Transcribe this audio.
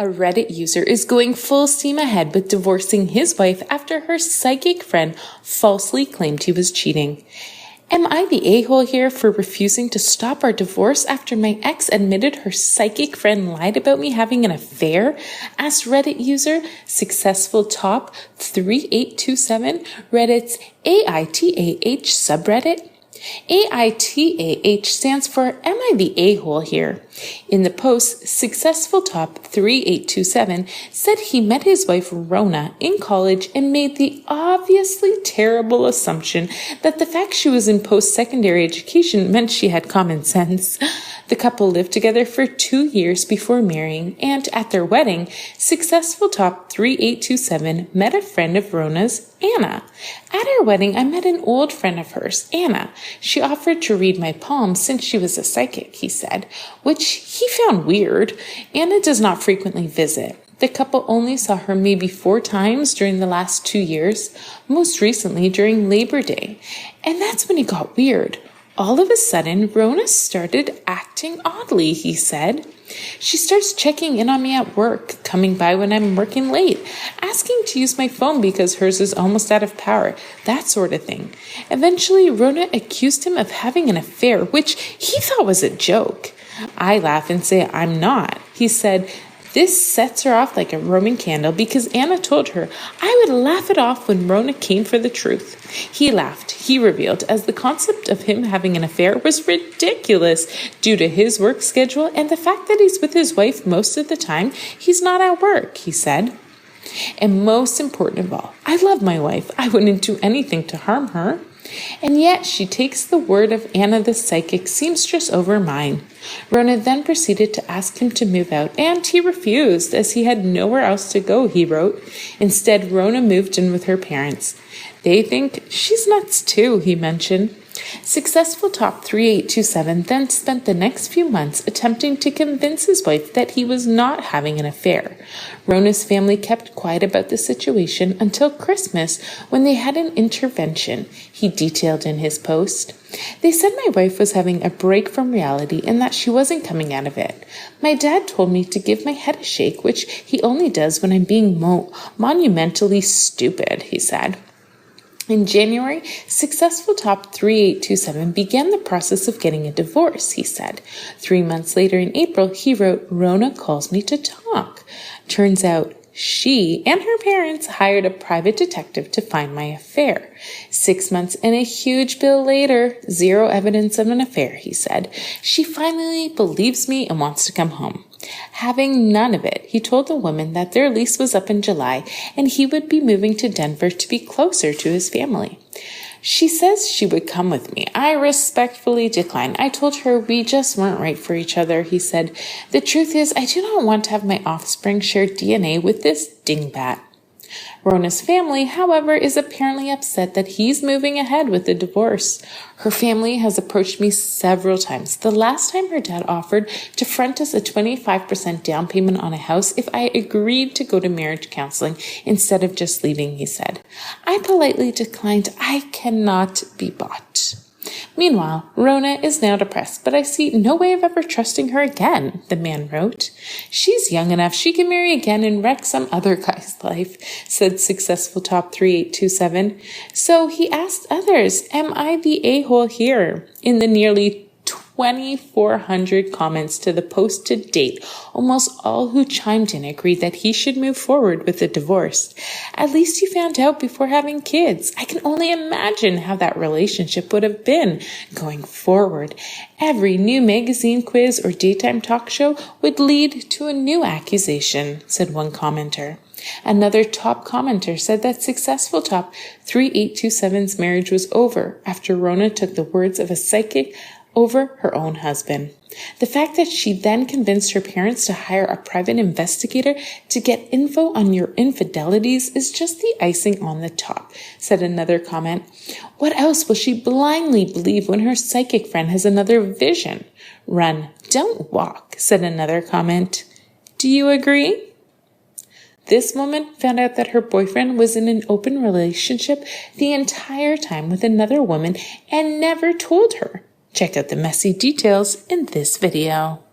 A Reddit user is going full steam ahead with divorcing his wife after her psychic friend falsely claimed he was cheating. Am I the a-hole here for refusing to stop our divorce after my ex admitted her psychic friend lied about me having an affair? Asked Reddit user Successful Top 3827, Reddit's AITAH subreddit. AITAH stands for Am I the A-hole here? In the post, Successful Top 3827 said he met his wife Rona in college and made the obviously terrible assumption that the fact she was in post-secondary education meant she had common sense. The couple lived together for 2 years before marrying, and at their wedding, Successful Top 3827 met a friend of Rona's, Anna. At our wedding, I met an old friend of hers, Anna. She offered to read my palms since she was a psychic, he said, which he found weird. Anna does not frequently visit. The couple only saw her maybe 4 times during the last 2 years, most recently during Labor Day. And that's when it got weird. All of a sudden, Rona started acting oddly, he said. She starts checking in on me at work, coming by when I'm working late, asking to use my phone because hers is almost out of power, that sort of thing. Eventually, Rona accused him of having an affair, which he thought was a joke. I laugh and say, I'm not. He said, this sets her off like a Roman candle because Anna told her I would laugh it off when Rona came for the truth. He laughed, he revealed, as the concept of him having an affair was ridiculous due to his work schedule and the fact that he's with his wife most of the time he's not at work, he said. And most important of all, I love my wife. I wouldn't do anything to harm her. And yet she takes the word of Anna the psychic seamstress over mine. Rona then proceeded to ask him to move out, and he refused as he had nowhere else to go, he wrote. Instead, Rona moved in with her parents. They think she's nuts too, he mentioned. Successful Top 3827 then spent the next few months attempting to convince his wife that he was not having an affair. Rona's family kept quiet about the situation until Christmas when they had an intervention, he detailed in his post. They said my wife was having a break from reality and that she wasn't coming out of it. My dad told me to give my head a shake, which he only does when I'm being monumentally stupid, he said. In January, Successful Top 3827 began the process of getting a divorce, he said. 3 months later in April, he wrote, Rona calls me to talk. Turns out she and her parents hired a private detective to find my affair. 6 months and a huge bill later, 0 evidence of an affair, he said. She finally believes me and wants to come home. Having none of it, he told the woman that their lease was up in July and he would be moving to Denver to be closer to his family. She says she would come with me. I respectfully declined. I told her we just weren't right for each other, he said. The truth is, I do not want to have my offspring share DNA with this dingbat. Rona's family, however, is apparently upset that he's moving ahead with the divorce. Her family has approached me several times. The last time her dad offered to front us a 25% down payment on a house if I agreed to go to marriage counseling instead of just leaving, he said. I politely declined. I cannot be bought. Meanwhile, Rona is now depressed, but I see no way of ever trusting her again, the man wrote. She's young enough she can marry again and wreck some other guy's life, said Successful Top 3827. So he asked others, am I the a-hole here? In the nearly 2,400 comments to the post to date, almost all who chimed in agreed that he should move forward with the divorce. At least he found out before having kids. I can only imagine how that relationship would have been going forward. Every new magazine quiz or daytime talk show would lead to a new accusation, said one commenter. Another top commenter said that Successful Top 3827's marriage was over after Rona took the words of a psychic over her own husband. The fact that she then convinced her parents to hire a private investigator to get info on your infidelities is just the icing on the top, said another comment. What else will she blindly believe when her psychic friend has another vision? Run, don't walk, said another comment. Do you agree? This woman found out that her boyfriend was in an open relationship the entire time with another woman and never told her. Check out the messy details in this video.